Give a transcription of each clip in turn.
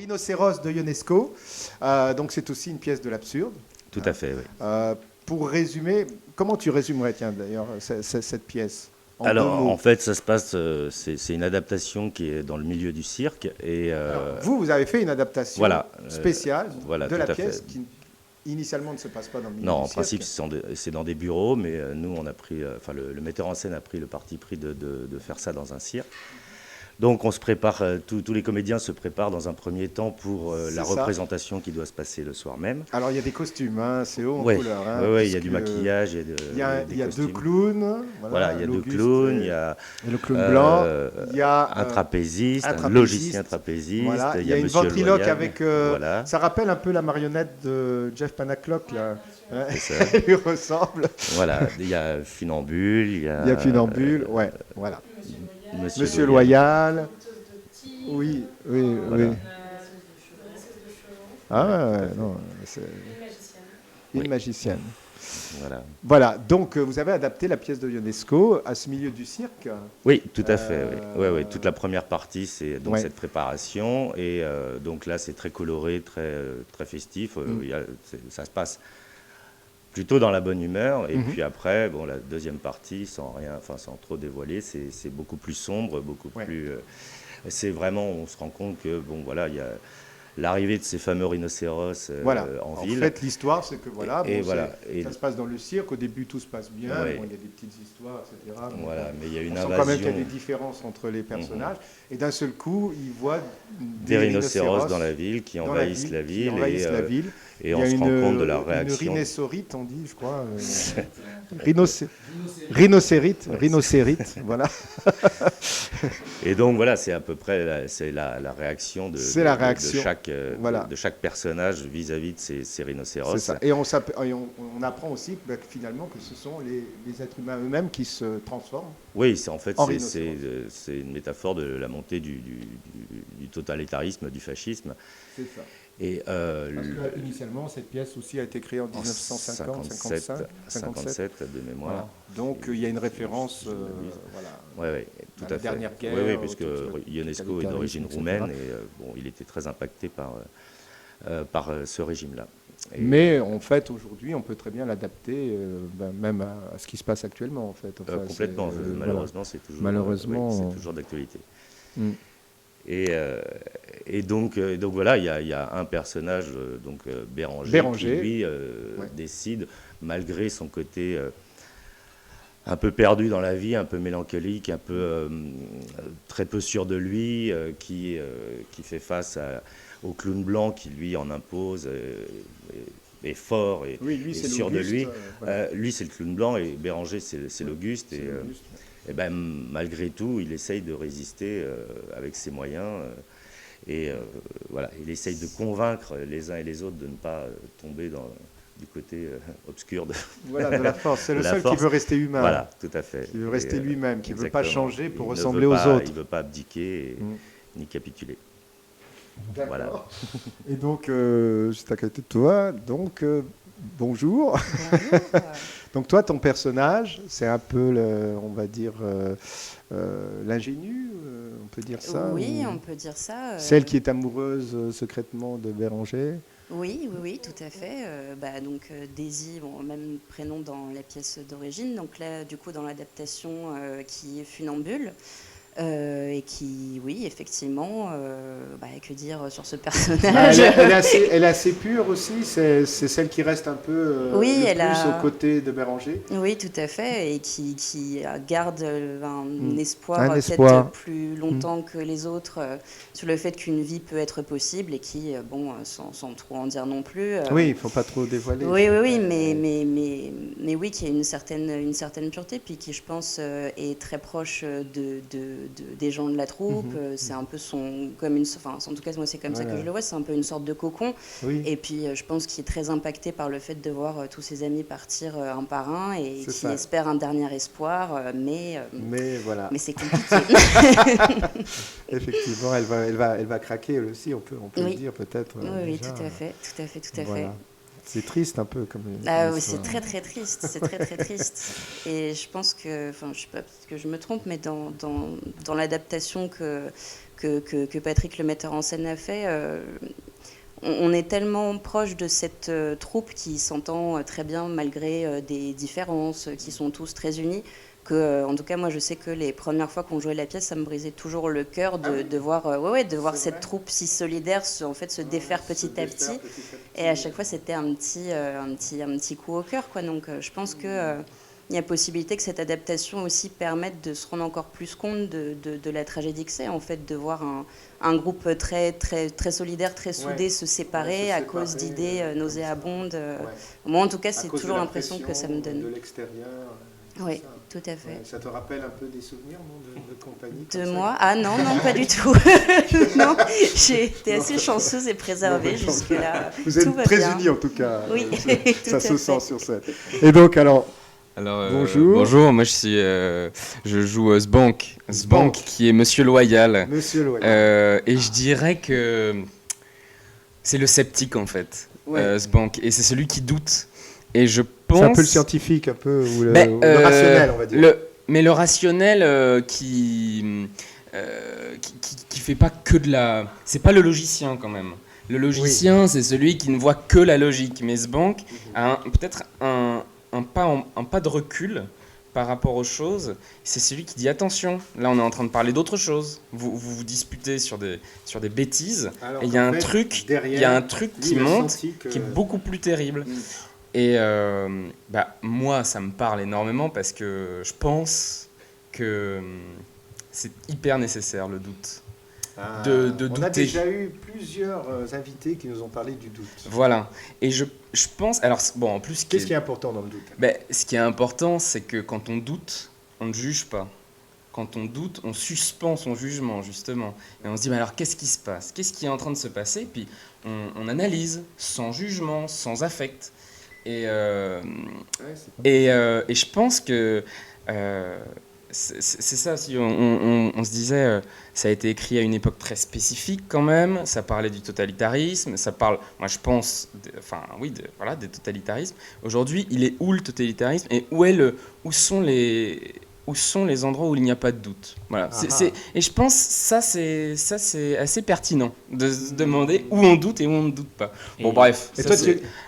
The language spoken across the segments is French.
Rhinocéros de Ionesco. Donc c'est aussi une pièce de l'absurde. Tout à fait, oui. Pour résumer, comment tu résumerais, tiens, d'ailleurs, cette pièce en deux Alors, mots. en fait, ça se passe, c'est une adaptation qui est dans le milieu du cirque. Et, Alors, vous avez fait une adaptation voilà, spéciale voilà, de la tout à pièce fait. qui, initialement, ne se passe pas dans le milieu Non, du en cirque. principe, c'est dans des bureaux, mais nous, on a pris, enfin, le metteur en scène a pris le parti pris de faire ça dans un cirque. Donc, on se prépare, tous les comédiens se préparent dans un premier temps pour la C'est ça. représentation qui doit se passer le soir même. Alors, il y a des costumes, hein, c'est haut en Oui, couleur. Hein, il y a du maquillage, il y a, des il y a costumes. deux clowns. Voilà, il y a deux l'Auguste clowns, il y a et le clown blanc. Il y a un trapéziste, un un trapéziste. logicien trapéziste. Voilà, il y a une Monsieur ventriloque Loyal. avec. Voilà. Ça rappelle un peu la marionnette de Jeff Panaclock, là. C'est ça. Elle lui ressemble. Voilà, il y a Funambule, il y a. Il y a Funambule, ouais, voilà. Monsieur Loyal. Oui, oui, Voilà. oui. Ah, ouais, non, c'est une Oui. magicienne. Voilà. Voilà, donc vous avez adapté la pièce de Ionesco à ce milieu du cirque. Oui, tout à fait. Oui, toute la première partie, c'est donc Ouais. cette préparation. Et donc là, c'est très coloré, très festif. Ça se passe plutôt dans la bonne humeur. Et puis après, bon, la deuxième partie, sans trop dévoiler, c'est beaucoup plus sombre, beaucoup plus. C'est vraiment, on se rend compte que bon, voilà, il y a l'arrivée de ces fameux rhinocéros Voilà. en En ville. fait, l'histoire, c'est que voilà, Et bon, voilà. ça se passe dans le cirque. Au début, tout se passe bien. Ouais. Bon, il y a des petites histoires, etc. Voilà, mais il y a une on sent quand même qu'il y a invasion. des différences entre les personnages. Et d'un seul coup, ils voient Des rhinocéros dans la ville qui dans envahissent la ville. qui envahissent la ville. Et Il y on a se rend compte de la Une réaction. rhinocérite, on dit, je crois. Rhinocérite, voilà. Et donc voilà, c'est à peu près la réaction de chaque personnage vis-à-vis de ces rhinocéros. C'est ça. Et on apprend aussi que finalement que ce sont les êtres humains eux-mêmes qui se transforment. Oui, En c'est une métaphore de la montée du totalitarisme, du fascisme. C'est ça. Et Parce que, initialement, cette pièce aussi a été créée en 1950, 57 de mémoire. Voilà. Donc il y a une référence voilà, Oui, tout à à la fait. dernière guerre. Oui, puisque Ionesco est d'origine roumaine et bon, il était très impacté par ce régime-là. Mais en fait, aujourd'hui, on peut très bien l'adapter, même à ce qui se passe actuellement, en fait. Enfin, complètement. Malheureusement, voilà. c'est toujours d'actualité. Mm. Et donc voilà, il y a un personnage, Béranger, qui lui décide, malgré son côté un peu perdu dans la vie, un peu mélancolique, un peu très peu sûr de lui, qui fait face au clown blanc qui lui en impose, est fort et sûr de lui. Lui, c'est le clown blanc et Béranger, c'est l'Auguste. Et ben, malgré tout, il essaye de résister avec ses moyens. Voilà, il essaye de convaincre les uns et les autres de ne pas tomber du côté obscur de la force. C'est le seul qui veut rester humain. Voilà, tout à fait. Qui veut rester lui-même, qui ne veut pas changer pour Il ressembler aux autres. Il ne veut pas abdiquer ni capituler. Voilà. Et donc, juste à côté de toi, donc, bonjour. Donc toi, ton personnage, c'est un peu, on va dire, l'ingénue, on peut dire ça. Oui, on peut dire ça. Celle qui est amoureuse secrètement de Béranger. Oui, tout à fait. Donc Daisy, même prénom dans la pièce d'origine. Donc là, du coup, dans l'adaptation qui est Funambule. Et qui, oui, effectivement, que dire sur ce personnage? Elle est assez pure aussi, c'est celle qui reste un peu aux côtés de Béranger. Oui, tout à fait, et qui garde un espoir peut-être plus longtemps que les autres sur le fait qu'une vie peut être possible et qui, sans trop en dire non plus... oui, il ne faut pas trop dévoiler. Oui, mais oui, qui a une certaine pureté, puis qui, je pense, est très proche des gens de la troupe. C'est un peu en tout cas moi c'est comme ça que je le vois, c'est un peu une sorte de cocon. Et puis je pense qu'il est très impacté par le fait de voir tous ses amis partir un par un et qui espère un dernier espoir, mais c'est compliqué. Effectivement, elle va craquer elle aussi, on peut le dire peut-être. Oui, tout à fait. C'est triste un peu comme. Oui, c'est très très triste, Et je pense que, je sais pas, peut-être que je me trompe, mais dans l'adaptation que que Patrick, le metteur en scène, a fait. On est tellement proche de cette troupe qui s'entend très bien malgré des différences, qui sont tous très unis, que, en tout cas, moi, je sais que les premières fois qu'on jouait la pièce, ça me brisait toujours le cœur de voir, de voir cette troupe si solidaire se défaire petit à petit. Et à chaque fois, c'était un petit coup au cœur, quoi. Donc, je pense que il y a possibilité que cette adaptation aussi permette de se rendre encore plus compte de la tragédie que c'est, en fait, de voir un groupe très, très, très solidaire, très soudé se séparer à cause d'idées nauséabondes. Moi, en tout cas, c'est toujours l'impression que ça me donne. De l'extérieur. Oui, tout à fait. Ça te rappelle un peu des souvenirs de compagnie de moi? Ah non, pas du tout. Non, j'ai été assez chanceuse et préservée jusque-là. Vous êtes tout va très bien. unis en tout cas. Oui, ça se sent sur scène. Et donc alors bonjour. Bonjour, moi je joue Sbank, qui est Monsieur Loyal. Monsieur Loyal. Et je dirais que c'est le sceptique en fait, Sbank, et c'est celui qui doute. Et je pense. C'est un peu le scientifique, un peu ou le rationnel, on va dire. Mais le rationnel qui fait pas que de la. C'est pas le logicien quand même. Le logicien, c'est celui qui ne voit que la logique. Mais Sbank a peut-être un pas de recul par rapport aux choses. C'est celui qui dit attention, là on est en train de parler d'autre chose. Vous disputez sur des bêtises. Alors, et il y a un truc qui monte qui est beaucoup plus terrible. Et moi ça me parle énormément parce que je pense que c'est hyper nécessaire le doute. De douter. On a déjà eu plusieurs invités qui nous ont parlé du doute. Voilà. Et je pense. Alors, bon, en plus. Qu'est-ce qui est important dans le doute ? Ce qui est important, c'est que quand on doute, on ne juge pas. Quand on doute, on suspend son jugement, justement. Et on se dit, alors qu'est-ce qui se passe ? Qu'est-ce qui est en train de se passer ? Puis on analyse, sans jugement, sans affect. Et je pense que. C'est ça aussi, on se disait, ça a été écrit à une époque très spécifique quand même, ça parlait du totalitarisme, ça parle, moi je pense, des totalitarismes. Aujourd'hui, il est où le totalitarisme et où sont les endroits où il n'y a pas de doute. Voilà. Et je pense ça c'est assez pertinent de se demander où on doute et où on ne doute pas. Bon bref. Et toi,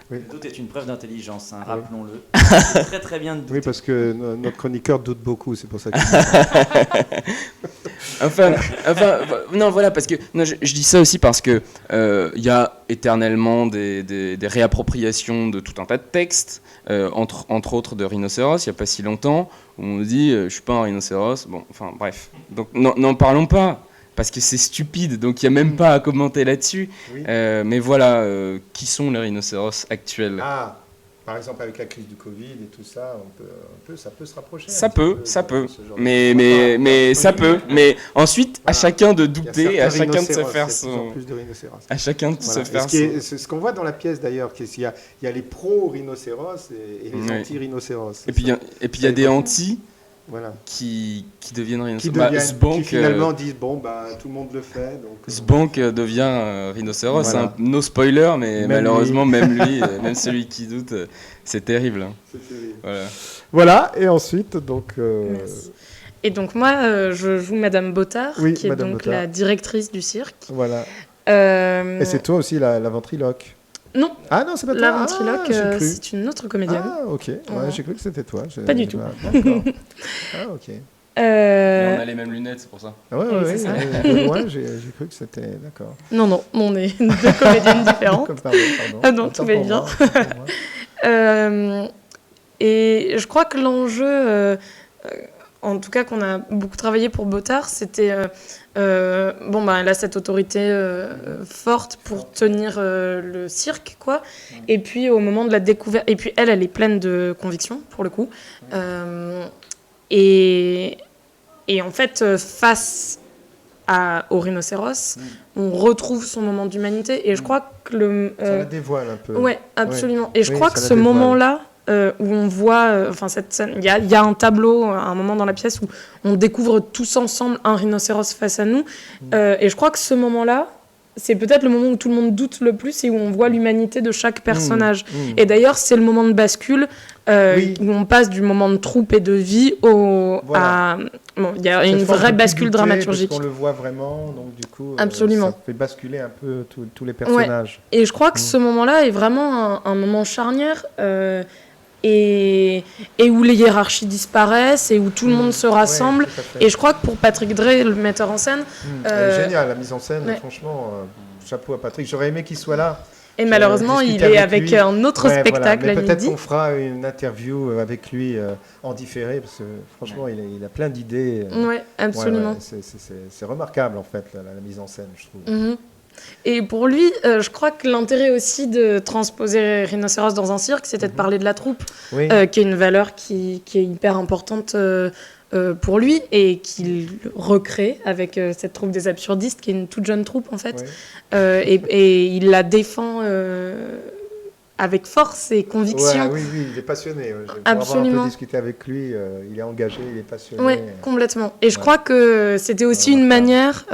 le doute est une preuve d'intelligence, rappelons-le. C'est très très bien de douter. Oui, parce que notre chroniqueur doute beaucoup, c'est pour ça que... non, voilà, parce que je dis ça aussi parce que y a éternellement des réappropriations de tout un tas de textes, entre autres de Rhinocéros, il n'y a pas si longtemps, où on dit je suis pas un rhinocéros. Bon, enfin bref, donc n'en parlons pas. Parce que c'est stupide, donc il n'y a même pas à commenter là-dessus. Oui. Mais voilà, qui sont les rhinocéros actuels ? Par exemple, avec la crise du Covid et tout ça, ça peut se rapprocher. Ça peut. Mais ça peut. Mais ensuite, à chacun de douter, à chacun de se faire son... Plus de rhinocéros. À chacun de se faire son... C'est ce qu'on voit dans la pièce d'ailleurs, il y a les pro-rhinocéros et les anti-rhinocéros. Et puis il y a des anti... Voilà. Qui deviennent rhinocéros. Qui finalement disent tout le monde le fait. Donc, Sbank devient rhinocéros. Voilà. No spoiler, mais malheureusement, même lui, même celui qui doute, c'est terrible. C'est terrible. Voilà, et ensuite, donc. Merci. Et donc, moi, je joue Madame Bottard, qui est donc la directrice du cirque. Voilà. Et c'est toi aussi la ventriloque. Non. Ah non, c'est pas toi. La ventriloque, c'est une autre comédienne. Ah, ok. J'ai cru que c'était toi. Pas du tout. D'accord. Ok. Mais on a les mêmes lunettes, c'est pour ça. Ah ouais. De loin, j'ai cru que c'était... D'accord. Non, on est deux comédiennes différentes. Pardon. Ah non, tout va bien. Et je crois que l'enjeu... en tout cas qu'on a beaucoup travaillé pour Bottard, c'était elle a cette autorité forte pour tenir le cirque, quoi. Et puis au moment de la découverte, et puis elle est pleine de conviction pour le coup. Et en fait, face au rhinocéros, on retrouve son moment d'humanité. Et je crois que ça la dévoile un peu. Ouais, absolument. Et je crois que ce moment-là. Où on voit, cette scène, il y a un tableau, un moment dans la pièce où on découvre tous ensemble un rhinocéros face à nous, et je crois que ce moment-là, c'est peut-être le moment où tout le monde doute le plus et où on voit l'humanité de chaque personnage. Et d'ailleurs, c'est le moment de bascule où on passe du moment de troupe et de vie à... Bon, il y a une vraie bascule dramaturgique. Parce qu'on le voit vraiment, donc du coup, Absolument. ça fait basculer un peu tous les personnages. Ouais. Et je crois que ce moment-là est vraiment un moment charnière et où les hiérarchies disparaissent et où tout le monde se rassemble. Et je crois que pour Patrick Drey, le metteur en scène... Génial, la mise en scène, franchement, chapeau à Patrick. J'aurais aimé qu'il soit là. Et malheureusement, il est avec lui. Un autre spectacle à midi. Peut-être qu'on fera une interview avec lui en différé, parce que franchement, il a plein d'idées. Oui, absolument. C'est remarquable, en fait, la mise en scène, je trouve. Et pour lui, je crois que l'intérêt aussi de transposer Rhinocéros dans un cirque, c'était de parler de la troupe, qui est une valeur qui est hyper importante pour lui et qu'il recrée avec cette troupe des absurdistes, qui est une toute jeune troupe en fait. Et il la défend avec force et conviction. Oui, il est passionné. Absolument. Avoir un peu discuté avec lui, il est engagé, il est passionné. Oui, complètement. Et je crois que c'était aussi une manière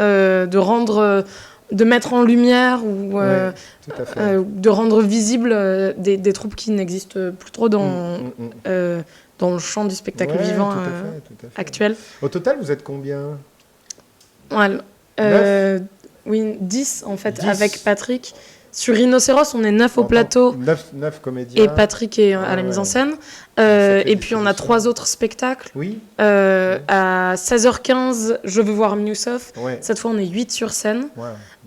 de mettre en lumière ou de rendre visible des troupes qui n'existent plus trop dans le champ du spectacle vivant tout à fait. actuel. Au total, vous êtes combien? Oui, 10 en fait, 10. Avec Patrick. Sur Rhinocéros, on est 9 au plateau. 9 comédiens. Et Patrick est à la mise en scène. Et puis on a 3 autres spectacles. À 16h15, Je veux voir Miusov. Cette fois, on est 8 sur scène.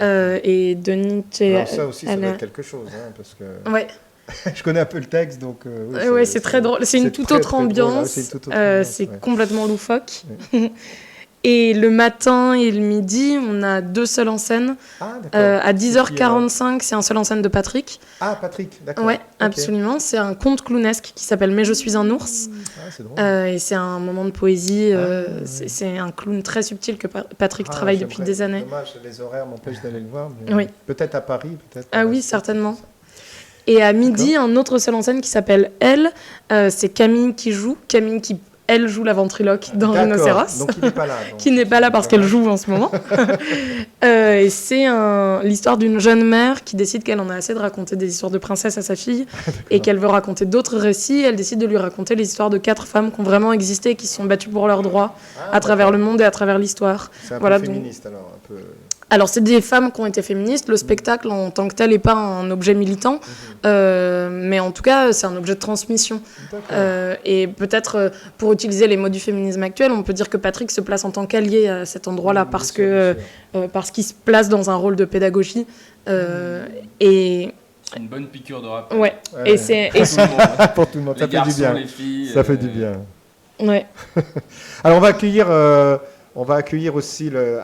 Et Denis... Alors ça aussi, ça doit être quelque chose. Parce que... Je connais un peu le texte, donc... c'est très drôle. C'est une toute autre ambiance. C'est complètement loufoque. Et le matin et le midi, on a 2 seuls en scène. À 10h45, c'est un seul en scène de Patrick. Ah, Patrick, d'accord. Oui, absolument. C'est un conte clownesque qui s'appelle Mais je suis un ours. C'est drôle. Et c'est un moment de poésie. C'est un clown très subtil que Patrick travaille depuis des années. Dommage, les horaires m'empêchent d'aller le voir. Mais peut-être à Paris, peut-être. Ah oui, certainement. Et à midi, un autre seul en scène qui s'appelle Elle. C'est Camille qui joue. Camille qui... Elle joue la ventriloque dans Rhinocéros. Donc il n'est pas là. Qui n'est pas là parce qu'elle joue en ce moment. Et c'est l'histoire d'une jeune mère qui décide qu'elle en a assez de raconter des histoires de princesses à sa fille et qu'elle veut raconter d'autres récits. Elle décide de lui raconter les histoires de 4 femmes qui ont vraiment existé et qui se sont battues pour leurs droits à travers le monde et à travers l'histoire. C'est un peu féministe alors, un peu... Alors, c'est des femmes qui ont été féministes. Le spectacle, en tant que tel, n'est pas un objet militant. Mais en tout cas, c'est un objet de transmission. Et peut-être, pour utiliser les mots du féminisme actuel, on peut dire que Patrick se place en tant qu'allié à cet endroit-là, parce qu'il se place dans un rôle de pédagogie. C'est une bonne piqûre de rappel. Ouais. Et c'est... pour tout le monde, ça fait du bien. Les filles, ça fait du bien. Ouais. Alors, on va accueillir aussi le...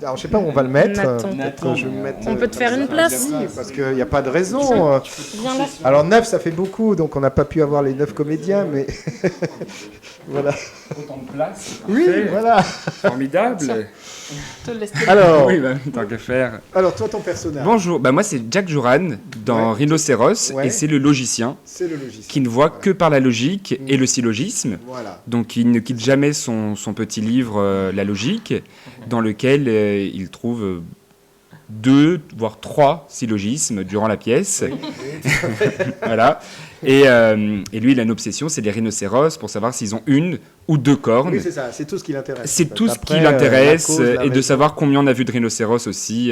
Alors, je sais pas où on va le mettre. Nathan. Je vais me mettre, on peut te faire une place. Oui, parce qu'il n'y a pas de raison. Viens là. Alors, 9, ça fait beaucoup, donc on n'a pas pu avoir les 9 comédiens, mais... voilà. Autant de place. Oui, voilà. Formidable. Alors, Tant qu'à faire. Alors, toi, ton personnage. Bonjour, moi c'est Jack Juran dans Rhinocéros et c'est le logicien. C'est le logicien. Qui ne voit que par la logique et le syllogisme. Voilà. Donc il ne quitte jamais son petit livre La logique, dans lequel il trouve 2, voire 3 syllogismes durant la pièce. Voilà. Et lui, il a une obsession, c'est les rhinocéros, pour savoir s'ils ont 1 ou 2 cornes. Oui, c'est ça, c'est tout ce qui l'intéresse. C'est tout ce qui l'intéresse, et de savoir combien on a vu de rhinocéros aussi.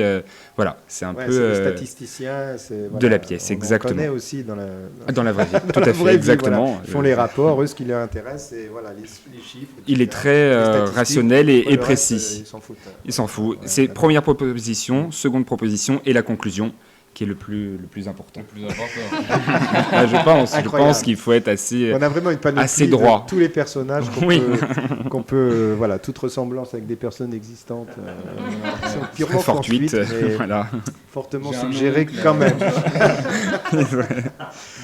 Voilà, c'est un peu... C'est le statisticien. De la pièce, exactement. On connaît aussi dans la vraie vie, tout à fait, exactement. Voilà. Ils font les rapports, eux, ce qui leur intéresse, c'est les chiffres. Il est très rationnel et précis. Il s'en fout. C'est première proposition, seconde proposition et la conclusion qui est le plus important. Je pense qu'il faut être assez on a vraiment une panoplie droit. De tous les personnages qu'on peut toute ressemblance avec des personnes existantes sont purement fortuites, mais fortement suggérées quand même.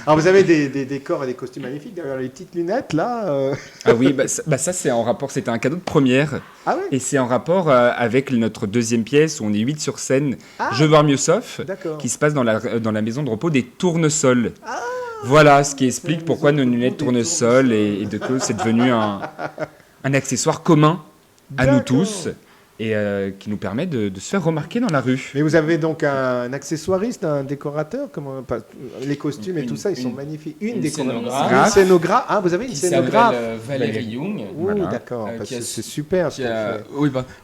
Alors vous avez des décors et des costumes magnifiques, derrière les petites lunettes là. Ah oui, ça c'est en rapport, c'était un cadeau de première. Ah ouais. Et c'est en rapport avec notre deuxième pièce où on est 8 sur scène, Je veux voir Miusov, qui se passe dans la maison de repos des tournesols. Voilà, ce qui explique pourquoi nos lunettes tournesol et de que c'est devenu un accessoire commun à nous tous. et qui nous permet de se faire remarquer dans la rue. Mais vous avez donc un accessoiriste, un décorateur, les costumes et tout ça, ils sont magnifiques. Une scénographe. Ah, vous avez une scénographe qui s'appelle Valérie Young. Oui, voilà. D'accord, c'est super.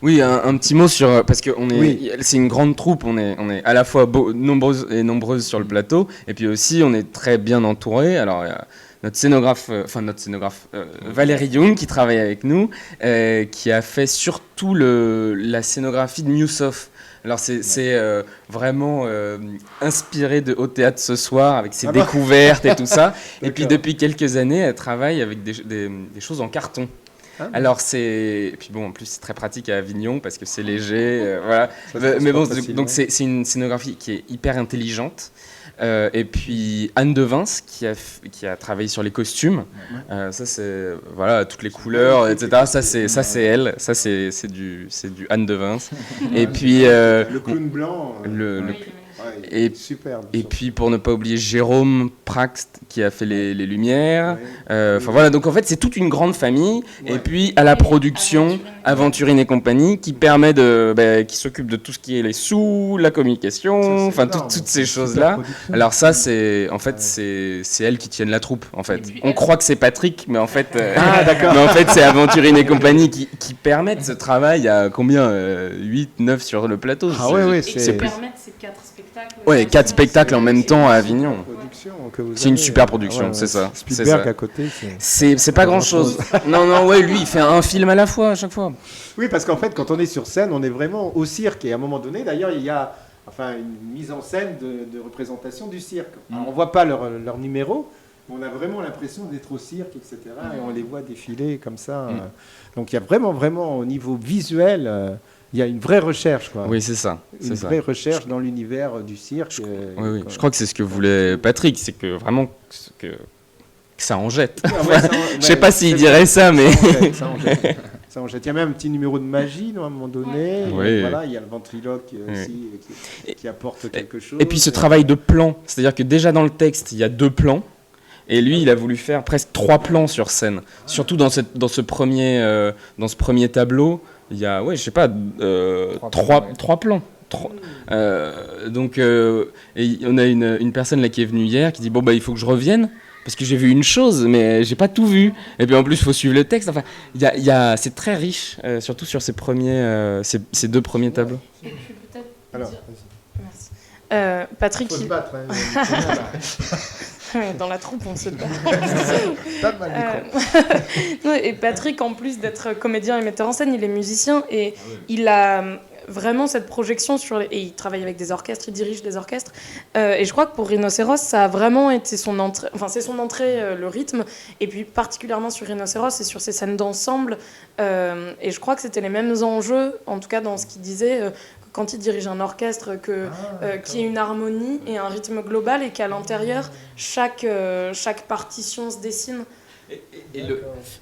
Oui, un petit mot sur parce que c'est une grande troupe. On est à la fois nombreuses sur le plateau, et puis aussi on est très bien entouré. Alors notre scénographe Valérie Young qui travaille avec nous, qui a fait surtout la scénographie de Newsoft. Alors c'est vraiment inspiré de Au Théâtre ce soir, avec ses découvertes et tout ça. Et puis depuis quelques années, elle travaille avec des choses en carton. Alors et puis bon, en plus c'est très pratique à Avignon parce que c'est léger, voilà. Mais bon, donc c'est une scénographie qui est hyper intelligente. Et puis Anne Devins qui a travaillé sur les costumes. Ça c'est toutes les couleurs, etc. Ça c'est elle. Ça c'est du Anne Devins. Et puis le clown blanc. Superbe. Et puis pour ne pas oublier Jérôme Praxt qui a fait les lumières. Donc en fait c'est toute une grande famille. Ouais. Et puis à la production, Aventurine et compagnie qui permet qui s'occupe de tout ce qui est les sous, la communication, toutes ces choses là. Alors ça c'est elle qui tienne la troupe en fait. On croit que c'est Patrick, mais en fait c'est Aventurine et compagnie qui permettent ce travail. Il y a combien 8, 9 sur le plateau. C'est permettre ces 4 spectacles. Ouais, 4 spectacles en même temps à Avignon. C'est une super production, c'est ça. Spielberg à côté. C'est pas grand chose. Non, lui il fait un film à la fois à chaque fois. Oui, parce qu'en fait, quand on est sur scène, on est vraiment au cirque. Et à un moment donné, d'ailleurs, il y a une mise en scène de représentation du cirque. Alors, on voit pas leur numéro, mais on a vraiment l'impression d'être au cirque, etc. Et on les voit défiler comme ça. Donc il y a vraiment au niveau visuel. Il y a une vraie recherche, quoi. Oui, c'est ça. Une vraie recherche dans l'univers du cirque. Oui. Je crois que c'est ce que voulait Patrick, c'est que vraiment que ça en jette. Je sais pas s'il dirait ça, mais ça en jette. Il y a même un petit numéro de magie, à un moment donné. Oui. Voilà, il y a le ventriloque aussi qui apporte quelque chose. Et puis ce travail de plan, c'est-à-dire que déjà dans le texte, il y a 2 plans. Et lui, il a voulu faire presque 3 plans sur scène. Surtout dans ce premier tableau. Il y a, 3 plans. Donc, et on a une personne là qui est venue hier qui dit il faut que je revienne parce que j'ai vu une chose, mais j'ai pas tout vu. Et puis en plus, il faut suivre le texte. Enfin, c'est très riche, surtout sur ces 2 premiers tableaux. Je peux peut-être dire... Merci. Patrick. Il faut se battre. Dans la troupe, on se bat. Pas de mal, et Patrick, en plus d'être comédien et metteur en scène, il est musicien et il a vraiment cette projection et il travaille avec des orchestres, il dirige des orchestres. Et je crois que pour Rhinocéros, ça a vraiment été son entrée, c'est son entrée, le rythme, et puis particulièrement sur Rhinocéros et sur ses scènes d'ensemble. Et je crois que c'était les mêmes enjeux, en tout cas dans ce qu'il disait. Quand il dirige un orchestre, qu'il y ait une harmonie et un rythme global et qu'à l'intérieur, chaque partition se dessine.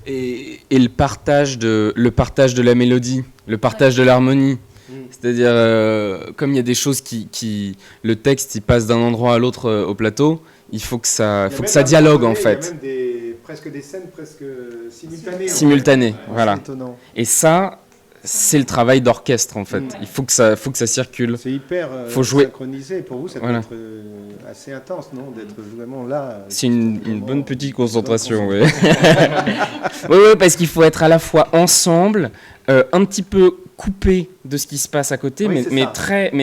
Et le partage de la mélodie, le partage de l'harmonie. C'est-à-dire, comme il y a des choses le texte il passe d'un endroit à l'autre au plateau, il faut que ça dialogue en fait. Il y a même presque des scènes simultanées. Simultanées, voilà. C'est étonnant. Et ça, c'est le travail d'orchestre en fait. Il faut que ça circule. C'est hyper synchronisé. Pour vous, ça peut être assez intense, non, d'être vraiment là. C'est une bonne petite concentration, oui. Oui, parce qu'il faut être à la fois ensemble, un petit peu coupé de ce qui se passe à côté, mais très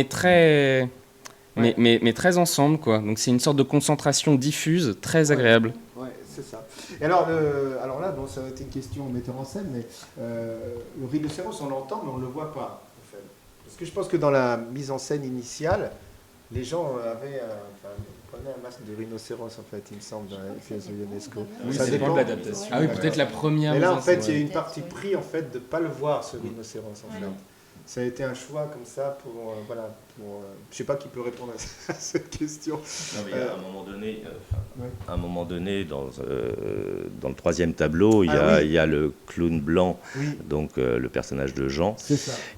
ensemble, quoi. Donc c'est une sorte de concentration diffuse, très agréable. Ouais, c'est ça. Et alors là, ça va être une question au metteur en scène, mais le rhinocéros, on l'entend, mais on ne le voit pas, en fait. Parce que je pense que dans la mise en scène initiale, les gens prenaient un masque de rhinocéros, en fait, il me semble, dans la pièce de Ionesco. Oui, ça dépend de l'adaptation. Ah oui, peut-être la première. Et là, en fait, il y a une partie pris, en fait, de ne pas le voir, ce rhinocéros, en fait. Ça a été un choix comme ça pour Je ne sais pas qui peut répondre à cette question. Non, mais à un moment donné, dans le 3e tableau, il y a le clown blanc, donc le personnage de Jean,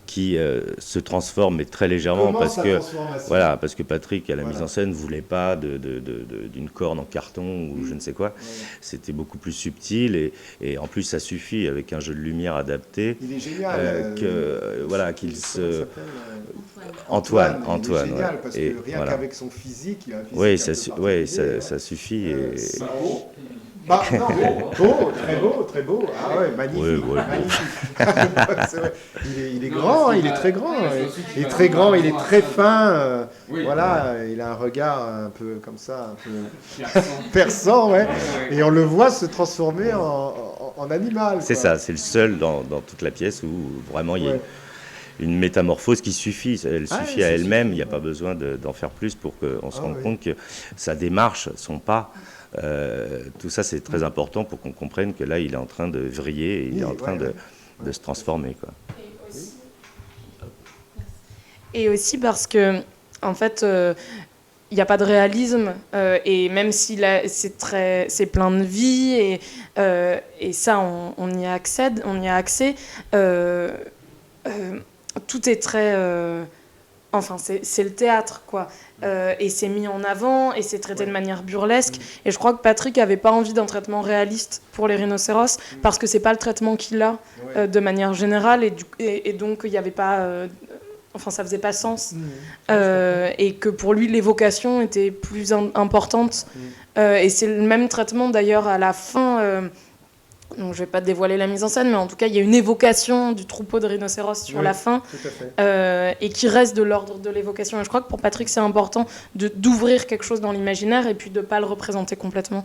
qui se transforme, mais très légèrement, parce que Patrick, à la mise en scène, ne voulait pas d'une corne en carton ou je ne sais quoi. C'était beaucoup plus subtil, et en plus, ça suffit, avec un jeu de lumière adapté. Il est génial. Qu'il se... Antoine. Il est génial, parce que rien qu'avec son physique, il a un physique ça suffit. Très beau. Ah ouais, magnifique. C'est vrai. Il est grand, il est très grand. Il est très grand, il est très fin. Il a un regard un peu comme ça, un peu perçant, Et on le voit se transformer en animal. C'est ça, c'est le seul dans toute la pièce où vraiment il y a une métamorphose qui suffit. Elle suffit à elle-même, il n'y a pas besoin d'en faire plus pour qu'on se rende compte que sa démarche, son pas, tout ça c'est très important pour qu'on comprenne que là il est en train de vriller, et il est en train de se transformer, quoi. Et aussi parce que, en fait, il n'y a pas de réalisme, et même si c'est plein de vie, et ça on y a accès, tout est très... c'est le théâtre, quoi. Et c'est mis en avant, et c'est traité de manière burlesque. Et je crois que Patrick n'avait pas envie d'un traitement réaliste pour les rhinocéros, parce que c'est pas le traitement qu'il a de manière générale, et donc il n'y avait pas... ça faisait pas sens. Et que pour lui, l'évocation était plus importante. Et c'est le même traitement, d'ailleurs, à la fin... donc je vais pas dévoiler la mise en scène, mais en tout cas il y a une évocation du troupeau de rhinocéros sur la fin, et qui reste de l'ordre de l'évocation. Et je crois que pour Patrick c'est important d'ouvrir quelque chose dans l'imaginaire et puis de pas le représenter complètement.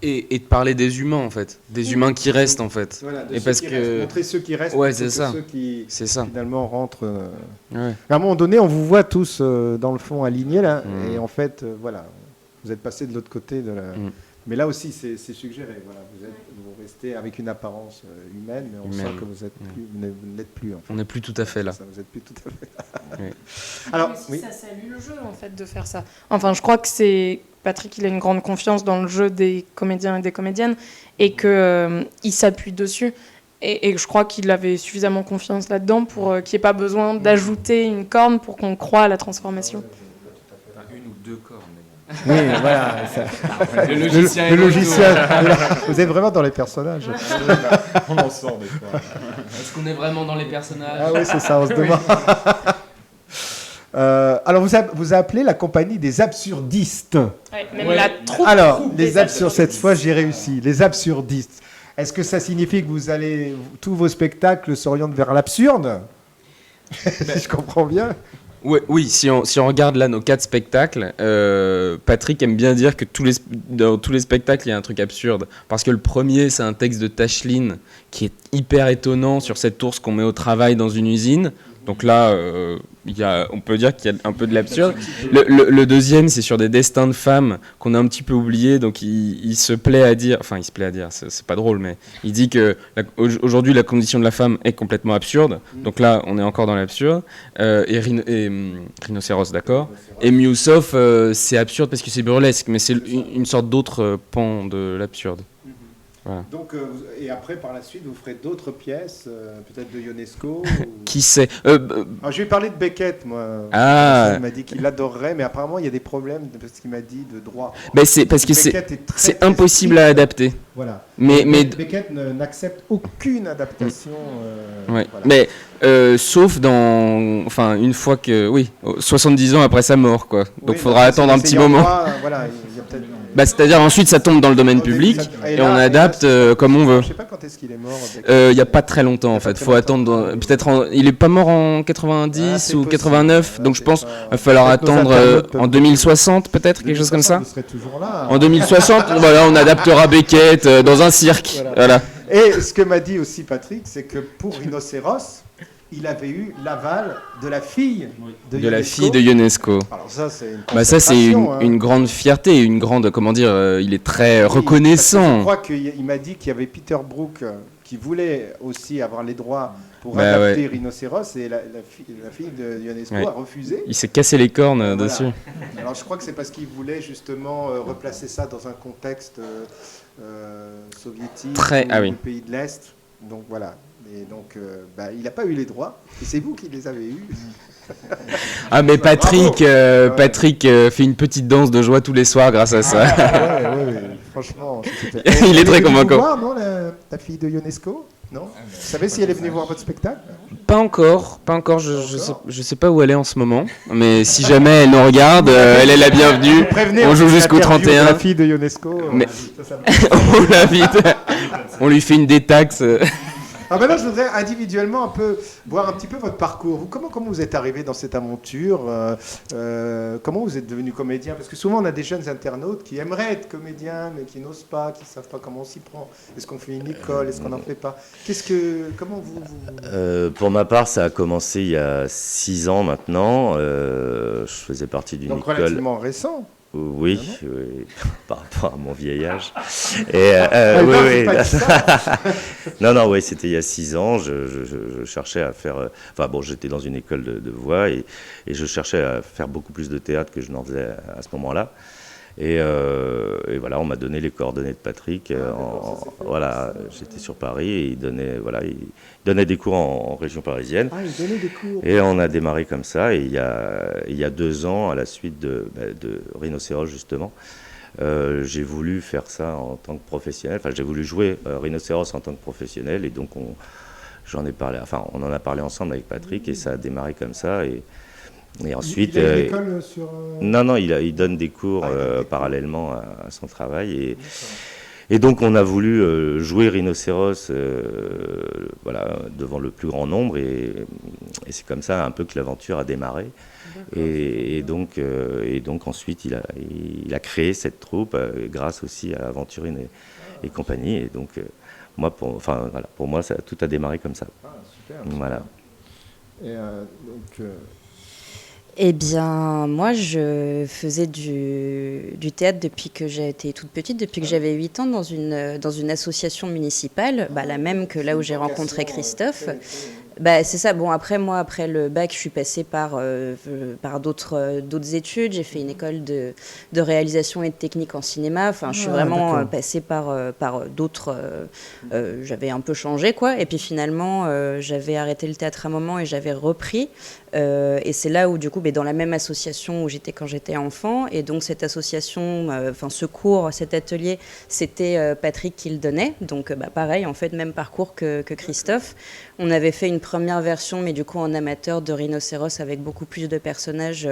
Et de parler des humains, en fait, des humains qui restent, en fait. Et parce que montrer ceux qui restent, c'est ça. Ceux qui finalement rentrent. À un moment donné, on vous voit tous dans le fond alignés là, et en fait vous êtes passés de l'autre côté de la. Mais là aussi, c'est suggéré. Vous restez avec une apparence humaine, mais on sent que vous n'êtes plus. En fait. On n'est plus tout à fait là. Vous n'êtes plus tout à fait là. Alors, ça salue le jeu, en fait, de faire ça. Je crois que Patrick, il a une grande confiance dans le jeu des comédiens et des comédiennes, et qu'il s'appuie dessus. Et je crois qu'il avait suffisamment confiance là-dedans pour qu'il n'y ait pas besoin d'ajouter une corne pour qu'on croie à la transformation. Une ou deux cornes. Oui, voilà. Le logicien. Vous êtes vraiment dans les personnages. On en sort des fois. Est-ce qu'on est vraiment dans les personnages ? Ah oui, c'est ça, on se demande. Alors, vous appelez la compagnie des absurdistes. Même la troupe. Alors, les absurdistes, cette fois, j'ai réussi. Les absurdistes. Est-ce que ça signifie que tous vos spectacles s'orientent vers l'absurde ? Si je comprends bien. Oui, si on regarde là nos 4 spectacles, Patrick aime bien dire que dans tous les spectacles, il y a un truc absurde. Parce que le premier, c'est un texte de Tacheline qui est hyper étonnant sur cette ours qu'on met au travail dans une usine. Donc là, on peut dire qu'il y a un peu de l'absurde. Le deuxième, c'est sur des destins de femmes qu'on a un petit peu oubliés. Donc il se plaît à dire, c'est pas drôle, mais il dit que aujourd'hui la condition de la femme est complètement absurde. Donc là, on est encore dans l'absurde. Et Rhinocéros, d'accord. Et Miusov, c'est absurde parce que c'est burlesque, mais c'est une sorte d'autre pan de l'absurde. Voilà. Donc, et après, par la suite, vous ferez d'autres pièces, peut-être de Ionesco Qui sait Alors, je vais parler de Beckett, moi. Il m'a dit qu'il adorerait, mais apparemment, il y a des problèmes, parce qu'il m'a dit, de droit. C'est parce que c'est impossible à adapter. Voilà. Mais Beckett n'accepte aucune adaptation. Voilà. Mais sauf une fois que 70 ans après sa mort, quoi. Donc faudra attendre un petit moment. Voilà, il y a peut-être. C'est-à-dire ensuite ça tombe dans le domaine public et on adapte comme on veut. Je sais pas quand est-ce qu'il est mort. Il y a pas très longtemps en fait. Faut attendre. Peut-être il est pas mort en 90 ou 89, donc je pense qu'il va falloir attendre en 2060 peut-être quelque chose comme ça. Vous serez toujours là. En 2060, on adaptera Beckett dans un cirque. Voilà. Et ce que m'a dit aussi Patrick, c'est que pour Rhinocéros, il avait eu l'aval de la fille de Ionesco. Alors ça, c'est une grande fierté, une grande, il est très reconnaissant. Je crois qu'il m'a dit qu'il y avait Peter Brook qui voulait aussi avoir les droits pour adapter Rhinocéros, et la fille de Ionesco a refusé. Il s'est cassé les cornes dessus. Alors je crois que c'est parce qu'il voulait justement replacer ça dans un contexte soviétique, du pays de l'Est. Donc voilà. Et donc il n'a pas eu les droits, et c'est vous qui les avez eus. Ah mais Patrick fait une petite danse de joie tous les soirs grâce à ça. Ouais, franchement. Il est très convaincant. Voir, non, ta fille de Ionesco? Non. Vous savez si elle est venue voir votre spectacle? Pas encore. Je sais pas où elle est en ce moment, mais si jamais elle nous regarde, elle est la bienvenue. On joue jusqu'au 31. La fille de Ionesco. Mais... on l'invite. On lui fait une détaxe. Maintenant, je voudrais individuellement voir un petit peu votre parcours. Comment vous êtes arrivé dans cette aventure? Comment vous êtes devenu comédien? Parce que souvent, on a des jeunes internautes qui aimeraient être comédiens, mais qui n'osent pas, qui ne savent pas comment on s'y prend. Est-ce qu'on fait une école? Est-ce qu'on n'en fait pas? Comment vous... Pour ma part, ça a commencé il y a 6 ans maintenant. Je faisais partie d'une école... Donc relativement récent. Oui, par rapport à mon vieil âge. Non, c'était il y a 6 ans. Je cherchais à faire... j'étais dans une école de voix et je cherchais à faire beaucoup plus de théâtre que je n'en faisais à ce moment-là. Et voilà, on m'a donné les coordonnées de Patrick. J'étais sur Paris et il donnait des cours en région parisienne. Ah, il donnait des cours. Et on a démarré comme ça. Et il y a 2 ans, à la suite de Rhinocéros justement, j'ai voulu faire ça en tant que professionnel. Enfin, j'ai voulu jouer Rhinocéros en tant que professionnel. Et donc on en a parlé ensemble avec Patrick et ça a démarré comme ça. Et ensuite, il a une école sur... Non, il donne des cours parallèlement à son travail. Et donc, on a voulu jouer Rhinocéros devant le plus grand nombre. Et c'est comme ça un peu que l'aventure a démarré. Et donc, ensuite, il a créé cette troupe grâce aussi à Aventurine et compagnie. Et donc, pour moi, tout a démarré comme ça. Ah, super. Voilà. Et donc... Eh bien, moi, je faisais du théâtre depuis que j'étais toute petite, depuis que j'avais 8 ans, dans une association municipale, la même que là où j'ai rencontré Christophe. C'est ça. Bon, après le bac, je suis passée par d'autres études. J'ai fait une école de réalisation et de technique en cinéma. Enfin, je suis vraiment passée par d'autres... j'avais un peu changé, quoi. Et puis finalement, j'avais arrêté le théâtre à un moment et j'avais repris. Et c'est là où, du coup, dans la même association où j'étais quand j'étais enfant. Et donc, cette association, ce cours, cet atelier, c'était Patrick qui le donnait. Donc, pareil, en fait, même parcours que Christophe. On avait fait une première version, mais du coup en amateur, de Rhinocéros avec beaucoup plus de personnages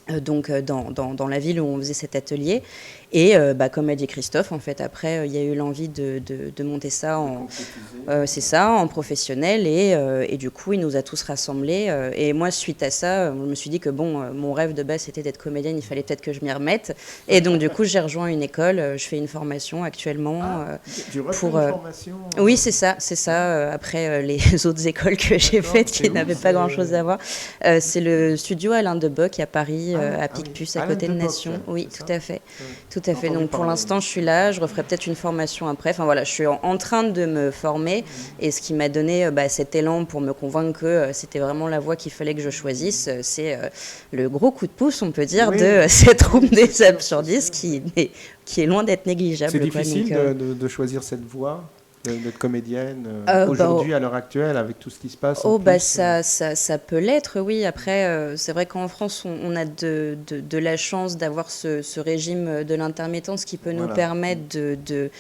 dans la ville où on faisait cet atelier. Et comme a dit Christophe, en fait, après, il y a eu l'envie de monter ça en professionnel. Et du coup, il nous a tous rassemblés. Et moi, suite à ça, je me suis dit que mon rêve de base, c'était d'être comédienne. Il fallait peut-être que je m'y remette. Et donc, du coup, j'ai rejoint une école. Je fais une formation actuellement. Tu refais une formation Oui, c'est ça. Après les autres écoles que j'ai faites qui n'avaient pas grand-chose à voir. C'est le studio Alain de Bock à Paris, à Picpus, à côté de Nation. Oui, tout à fait. Tout à fait. Donc pour l'instant, je suis là. Je referai peut-être une formation après. Enfin voilà, je suis en train de me former. Et ce qui m'a donné cet élan pour me convaincre que c'était vraiment la voie qu'il fallait que je choisisse, c'est le gros coup de pouce, on peut dire, de cette troupe des absurdistes qui est loin d'être négligeable. C'est difficile de choisir cette voie, d'être comédienne aujourd'hui, à l'heure actuelle, avec tout ce qui se passe. Ça peut l'être, oui. Après, c'est vrai qu'en France, on a de la chance d'avoir ce régime de l'intermittence qui peut nous permettre de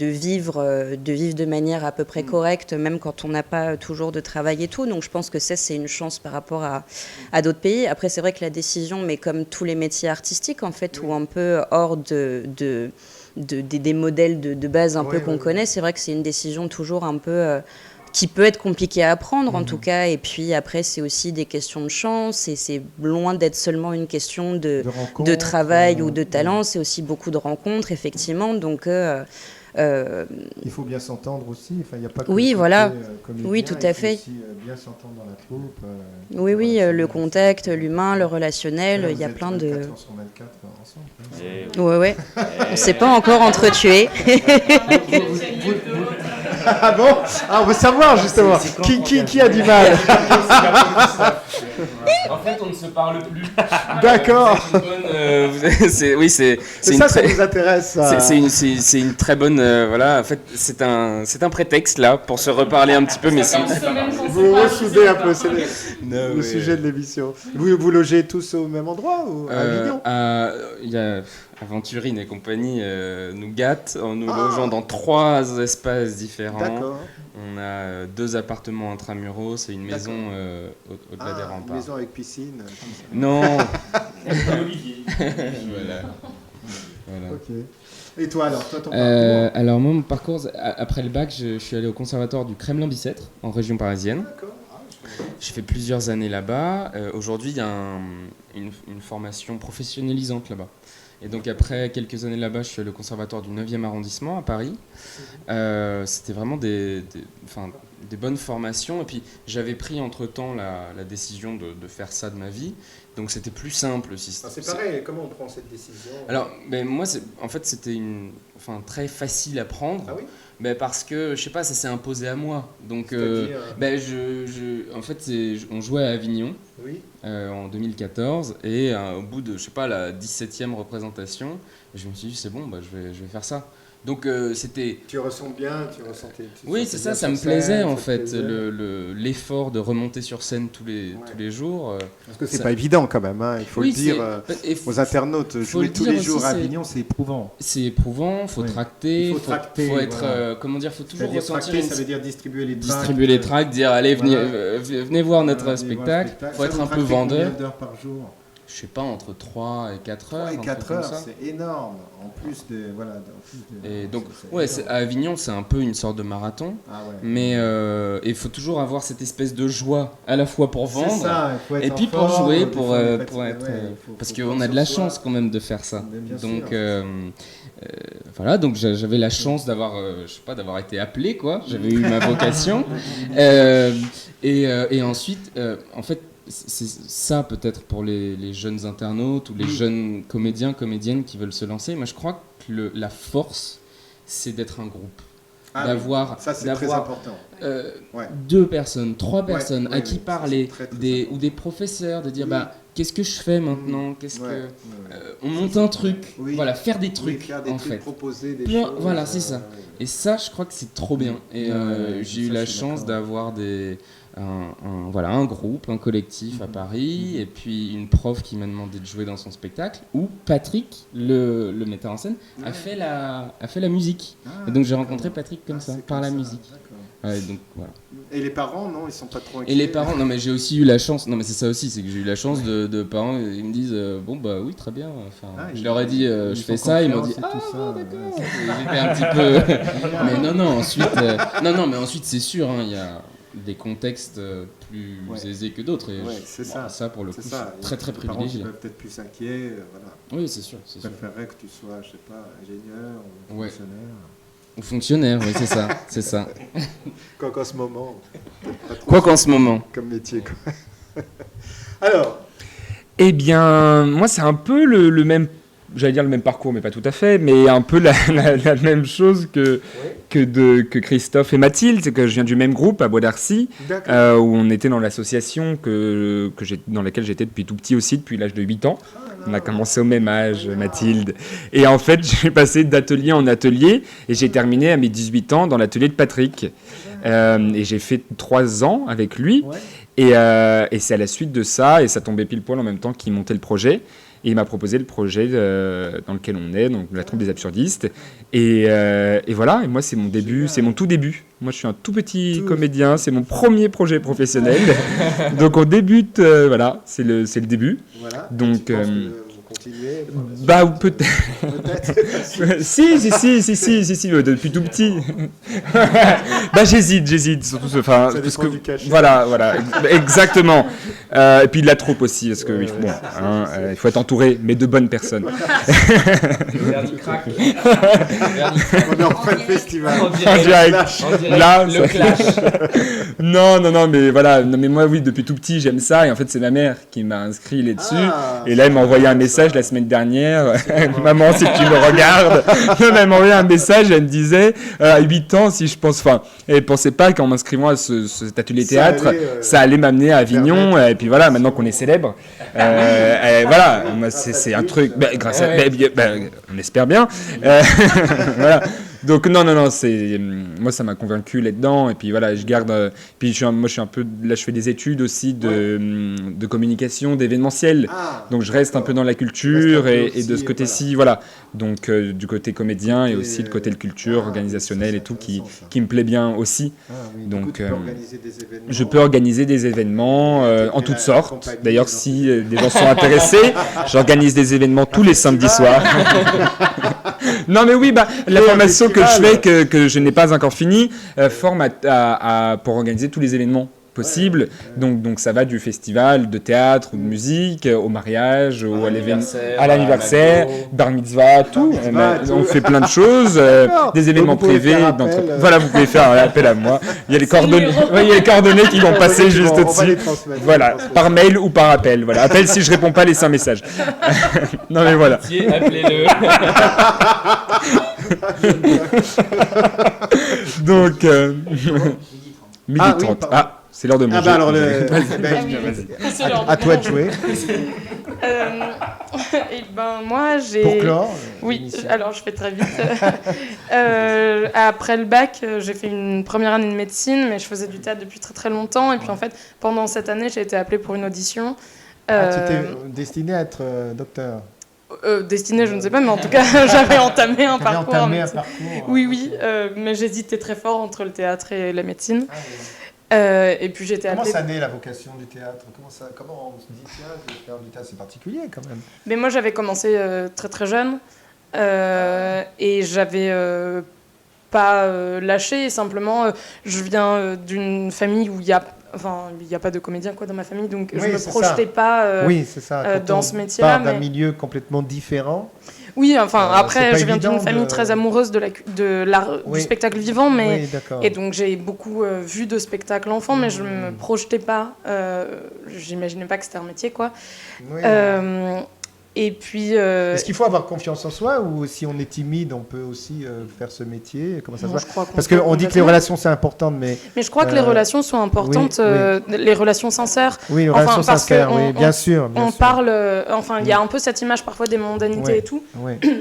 vivre de manière à peu près correcte, même quand on n'a pas toujours de travail et tout. Donc je pense que c'est une chance par rapport à d'autres pays. Après, c'est vrai que la décision, mais comme tous les métiers artistiques, en fait, ou un peu hors des modèles de base peu qu'on connaît, c'est vrai que c'est une décision toujours un peu qui peut être compliquée à prendre en tout cas. Et puis après, c'est aussi des questions de chance et c'est loin d'être seulement une question de travail ou de talent. C'est aussi beaucoup de rencontres, effectivement. Donc il faut bien s'entendre aussi. Enfin, il n'y a pas que oui, tout à fait. Il faut aussi bien s'entendre dans la troupe. Le contact, l'humain, le relationnel. Il y a plein de. 4 heures sur 24 ensemble. On ne s'est pas encore entretués. Ah bon? Ah, on veut savoir justement. Qui a du mal? En fait, on ne se parle plus. D'accord. Oui, c'est ça, ça nous intéresse. Ça. C'est une très bonne. Voilà, en fait, c'est un prétexte là pour se reparler un petit peu, mais c'est. Vous ressoudez un peu, c'est le sujet de l'émission. Vous logez tous au même endroit ou à Avignon? Il y a Aventurine et compagnie nous gâtent en nous logeant dans 3 espaces différents. D'accord. On a 2 appartements intramuros et une maison au-delà des remparts. Une maison avec piscine. Non. Voilà. Ok. Et toi alors, ton parcours? Alors moi, mon parcours, après le bac, je suis allé au conservatoire du Kremlin-Bicêtre, en région parisienne. D'accord. J'ai fait plusieurs années là-bas. Aujourd'hui, il y a une formation professionnalisante là-bas. Et donc après quelques années là-bas, je suis allé au conservatoire du 9e arrondissement à Paris. C'était vraiment des bonnes formations. Et puis j'avais pris entre-temps la décision de faire ça de ma vie. Donc c'était plus simple aussi. C'est pareil, comment on prend cette décision? Alors, moi, en fait, c'était très facile à prendre. Ah oui? Parce que, je sais pas, ça s'est imposé à moi. Donc, en fait, on jouait à Avignon oui. En 2014 et au bout de, je sais pas, la 17e représentation, je me suis dit, c'est bon, je vais faire ça. Donc c'était... Tu ressens bien, tu ressentais... Oui, c'est ça me plaisait en fait, l'effort de remonter sur scène tous les jours. Parce que c'est pas évident quand même, hein, il faut le dire aux internautes. Jouer tous les jours à Avignon, c'est éprouvant. C'est éprouvant, faut tracter, faut être... comment dire, faut toujours ressentir... Tracter, ça veut dire distribuer les tracts. Distribuer les tracts, dire allez, venez voir notre spectacle. Faut être un peu vendeur. Combien d'heures par jour? Je sais pas, entre 3 et 4 heures. 3 et 4 heures, c'est énorme. En plus de... Voilà, et donc, à Avignon, c'est un peu une sorte de marathon. Ah ouais. Mais il faut toujours avoir cette espèce de joie, à la fois pour vendre, ça, il faut être et puis pour forme, jouer, pour être... parce qu'on a de la chance quand même de faire ça. Donc, voilà, donc j'avais la chance d'avoir, je sais pas, d'avoir été appelé, quoi. J'avais eu ma vocation. Et ensuite, en fait, c'est ça peut-être pour les jeunes internautes ou les jeunes comédiens, comédiennes qui veulent se lancer. Moi, je crois que la force, c'est d'être un groupe. Ça, c'est très important. 2 personnes, 3 personnes à qui parler, ou des professeurs, de dire qu'est-ce que je fais maintenant, on monte un truc, voilà, faire des trucs, en fait. Proposer des choses. Voilà, c'est ça. Et ça, je crois que c'est trop bien. Et j'ai eu la chance d'avoir un groupe, un collectif à Paris, et puis une prof qui m'a demandé de jouer dans son spectacle, où Patrick, le metteur en scène, a fait la musique. Et donc j'ai rencontré Patrick comme ça, par la musique. Donc, voilà. Et les parents, non, ils sont pas trop inquiets. Et les parents, non mais j'ai aussi eu la chance, non mais c'est ça aussi, c'est que j'ai eu la chance de parents, ils me disent oui très bien, je leur ai dit je fais ça, ils m'ont dit d'accord, j'étais un petit peu, mais non ensuite c'est sûr, il y a des contextes plus aisés que d'autres, et ça pour le coup c'est très très privilégié. Les parents peuvent être plus inquiets, voilà. Oui c'est sûr. Je préférerais que tu sois, je sais pas, ingénieur ou fonctionnaire. Ou fonctionnaire, oui, c'est ça. Quoi qu'en ce moment. Comme métier, quoi. Alors. Eh bien, moi, c'est un peu le même, j'allais dire le même parcours, mais pas tout à fait, mais un peu la même chose que Christophe et Mathilde, c'est que je viens du même groupe à Bois d'Arcy, où on était dans l'association dans laquelle j'étais depuis tout petit aussi, depuis l'âge de 8 ans. On a commencé au même âge, Mathilde. Et en fait, j'ai passé d'atelier en atelier et j'ai terminé à mes 18 ans dans l'atelier de Patrick. Et j'ai fait 3 ans avec lui. Et c'est à la suite de ça, et ça tombait pile poil en même temps qu'il montait le projet. Et il m'a proposé le projet dans lequel on est, donc la troupe des absurdistes. Et voilà, et moi c'est mon début, c'est mon tout début. Moi je suis un tout petit comédien, c'est mon premier projet professionnel. Donc on débute, voilà, c'est le début. Voilà. Donc continuer. Peut-être. Si, depuis tout petit. J'hésite surtout ça parce que du cachet. Voilà, exactement. Et puis de la troupe aussi, parce que il faut être entouré, mais de bonnes personnes. On est en fin de festival. En direct. Là, le clash. Non, mais voilà. Non, mais moi, oui, depuis tout petit, j'aime ça. Et en fait, c'est ma mère qui m'a inscrit là-dessus. Et là, elle m'a envoyé un message. message la semaine dernière. Maman, si tu me regardes. Elle m'a envoyé un message, elle me disait, à 8 ans, si je pense... Enfin, elle ne pensait pas qu'en m'inscrivant à cet atelier théâtre, ça allait m'amener à Avignon. Et puis voilà, maintenant qu'on est célèbre, voilà, c'est un truc... grâce à... on espère bien. Voilà. Donc non, moi ça m'a convaincu là-dedans, et puis voilà, je garde, puis moi je suis un peu, là je fais des études aussi de communication, d'événementiel, donc je reste un peu dans la culture et de ce côté-ci, voilà, donc du côté comédien et aussi le côté de culture organisationnelle et tout qui me plaît bien aussi, donc je peux organiser des événements en toutes sortes, d'ailleurs si des gens sont intéressés, j'organise des événements tous les samedis soirs. Non mais oui, la formation que je fais, que je n'ai pas encore fini, forme pour organiser tous les événements possibles. Donc ça va du festival de théâtre ou de musique, au mariage, à l'anniversaire, bar mitzvah, tout. On fait plein de choses, des événements privés. Voilà, vous pouvez faire un appel à moi. Il y a les coordonnées qui vont passer juste au-dessus. Voilà, par mail ou par appel. Voilà, appel si je réponds pas les 5 messages. Non mais voilà. Appelez-le. Donc, 12h30. C'est l'heure de manger. Alors Vas-y. À toi de jouer. Et moi, j'ai... Pour clore. Oui, alors je fais très vite. Après le bac, j'ai fait une première année de médecine, mais je faisais du théâtre depuis très très longtemps. Et puis en fait, pendant cette année, j'ai été appelée pour une audition. Tu étais destinée à être docteur. Destinée, je ne sais pas, mais en tout cas, j'avais entamé un parcours. Oui, mais j'hésitais très fort entre le théâtre et la médecine. Et puis j'étais appelée... Comment ça naît la vocation du théâtre ? Comment on se dit, tiens, je vais faire du théâtre ? C'est particulier quand même. Mais moi, j'avais commencé très très jeune et j'avais pas lâché. Simplement, je viens d'une famille où il y a pas de comédien dans ma famille, donc je me projetais pas dans ce métier-là. D'un milieu complètement différent. Oui, après, je viens d'une famille très amoureuse de l'art, du spectacle vivant, et donc j'ai beaucoup vu de spectacles enfants, mais je me projetais pas, j'imaginais pas que c'était un métier, quoi. Oui. Et puis... Est-ce qu'il faut avoir confiance en soi, ou si on est timide, on peut aussi faire ce métier ? Comment ça se passe ? Parce qu'on dit que les relations, c'est important, mais je crois que les relations sont importantes, les relations sincères. Oui, les relations sincères, bien sûr. On parle... il y a un peu cette image parfois des mondanités et tout.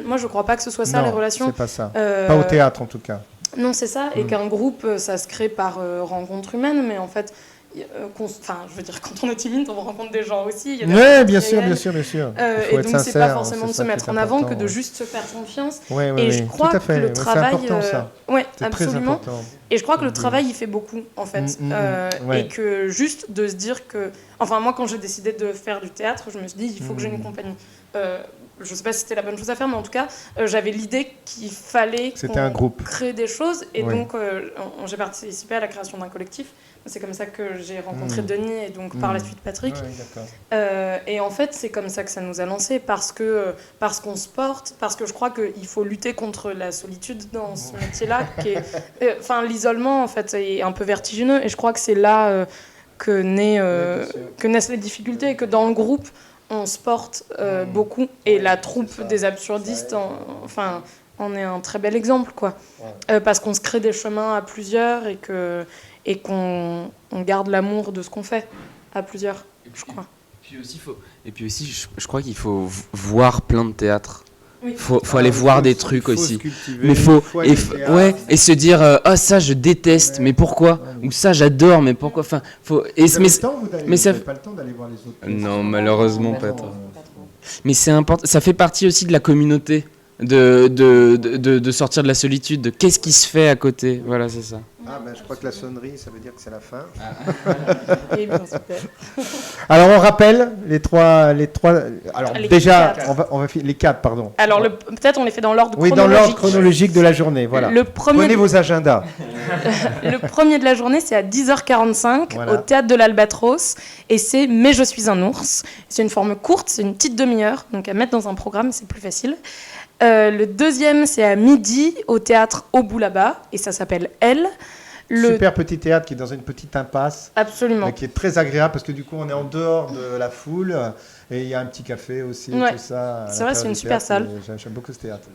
Moi, je crois pas que ce soit ça, les relations. Non, c'est pas ça. Pas au théâtre, en tout cas. Non, c'est ça. Et qu'un groupe, ça se crée par rencontre humaine, mais en fait... je veux dire, quand on est timide, on rencontre des gens aussi. Oui, bien sûr. Il faut et donc, c'est pas forcément de se mettre en avant que de juste se faire confiance. Et je crois que le travail... C'est important, ça. Oui, absolument. Et je crois que le travail, il fait beaucoup, en fait. Et que juste de se dire que... moi, quand j'ai décidé de faire du théâtre, je me suis dit, il faut que j'ai une compagnie. Je ne sais pas si c'était la bonne chose à faire, mais en tout cas, j'avais l'idée qu'il fallait créer des choses. Et donc, j'ai participé à la création d'un collectif. C'est comme ça que j'ai rencontré Denis et donc par la suite Patrick. Et en fait, c'est comme ça que ça nous a lancés, parce qu'on se porte, parce que je crois qu'il faut lutter contre la solitude dans ce métier-là. L'isolement, en fait, est un peu vertigineux. Et je crois que c'est là que naissent les difficultés, et que dans le groupe, on se porte beaucoup. Et la troupe des absurdistes, en est un très bel exemple, quoi. Parce qu'on se crée des chemins à plusieurs, et qu'on garde l'amour de ce qu'on fait à plusieurs, je crois. Et puis aussi, je crois qu'il faut voir plein de théâtres. Faut aller voir des trucs aussi. Mais et se dire ça je déteste, mais pourquoi ? Ou ça j'adore, mais pourquoi ? Vous n'avez pas le temps d'aller voir les autres. Non, malheureusement pas trop. Mais c'est important, ça fait partie aussi de la communauté. De sortir de la solitude, de qu'est-ce qui se fait à côté, voilà, c'est ça. Je crois que la sonnerie, ça veut dire que c'est la fin. Et bien, super. Alors on rappelle les trois. Alors les déjà, quatre. on va les 4, pardon. Alors peut-être on les fait dans l'ordre chronologique. Oui, dans l'ordre chronologique de la journée, voilà. Prenez vos agendas. Le premier de la journée, c'est à 10h45 au Théâtre de l'Albatros, et c'est Mais je suis un ours. C'est une forme courte, c'est une petite demi-heure, donc à mettre dans un programme, c'est plus facile. Le deuxième, c'est à midi au théâtre Au bout là-bas, et ça s'appelle Elle. Super petit théâtre qui est dans une petite impasse. Absolument. Qui est très agréable parce que du coup on est en dehors de la foule et il y a un petit café aussi, Ouais. tout ça. C'est vrai, c'est une super salle. J'aime beaucoup ce théâtre.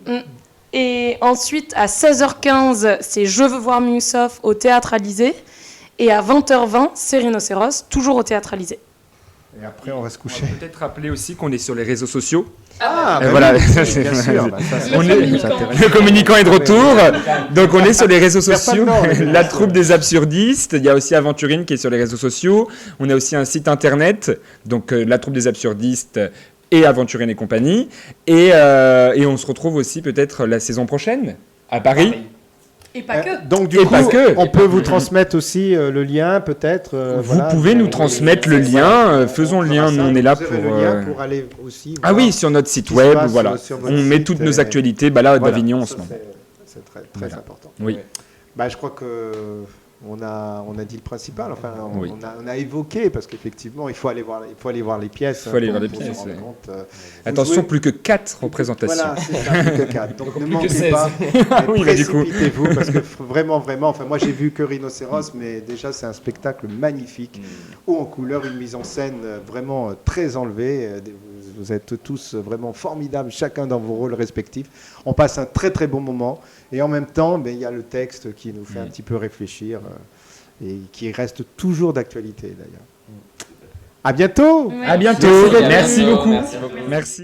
Et ensuite, à 16h15, c'est Je veux voir Miusov au Théâtre Alizé. Et à 20h20, c'est Rhinocéros, toujours au Théâtre Alizé. Et après, on va se coucher. On va peut-être rappeler aussi qu'on est sur les réseaux sociaux. Ah, voilà. oui, bien sûr. Le communicant est de retour. Donc on est sur les réseaux sociaux. La troupe des absurdistes. Il y a aussi Aventurine qui est sur les réseaux sociaux. On a aussi un site internet. Donc la troupe des absurdistes et Aventurine et compagnie. Et on se retrouve aussi peut-être la saison prochaine à Paris. Et pas que. Donc du coup, on peut vous transmettre aussi le lien, peut-être. Vous pouvez nous transmettre le lien. Faisons le lien. Nous, on est là pour. Le lien pour aller aussi. Ah oui, sur notre site web, voilà. On met toutes nos actualités. Bah là, d'Avignon en ce moment. C'est très important. Oui. Bah, je crois que on a dit le principal. Enfin, Oui. on a évoqué parce qu'effectivement, il faut aller voir les pièces. Il faut aller voir les pièces. Attention, plus que 4 représentations. Voilà, c'est ça, plus que 4. Donc ne manquez pas. Oui, bah, du coup. Précipitez-vous parce que vraiment. Enfin, moi j'ai vu que Rhinocéros, mais déjà c'est un spectacle magnifique, haut en couleur, une mise en scène vraiment très enlevée. Vous êtes tous vraiment formidables, chacun dans vos rôles respectifs. On passe un très très bon moment. Et en même temps, il y a le texte qui nous fait un petit peu réfléchir et qui reste toujours d'actualité d'ailleurs. À bientôt. À bientôt. Merci beaucoup. Merci.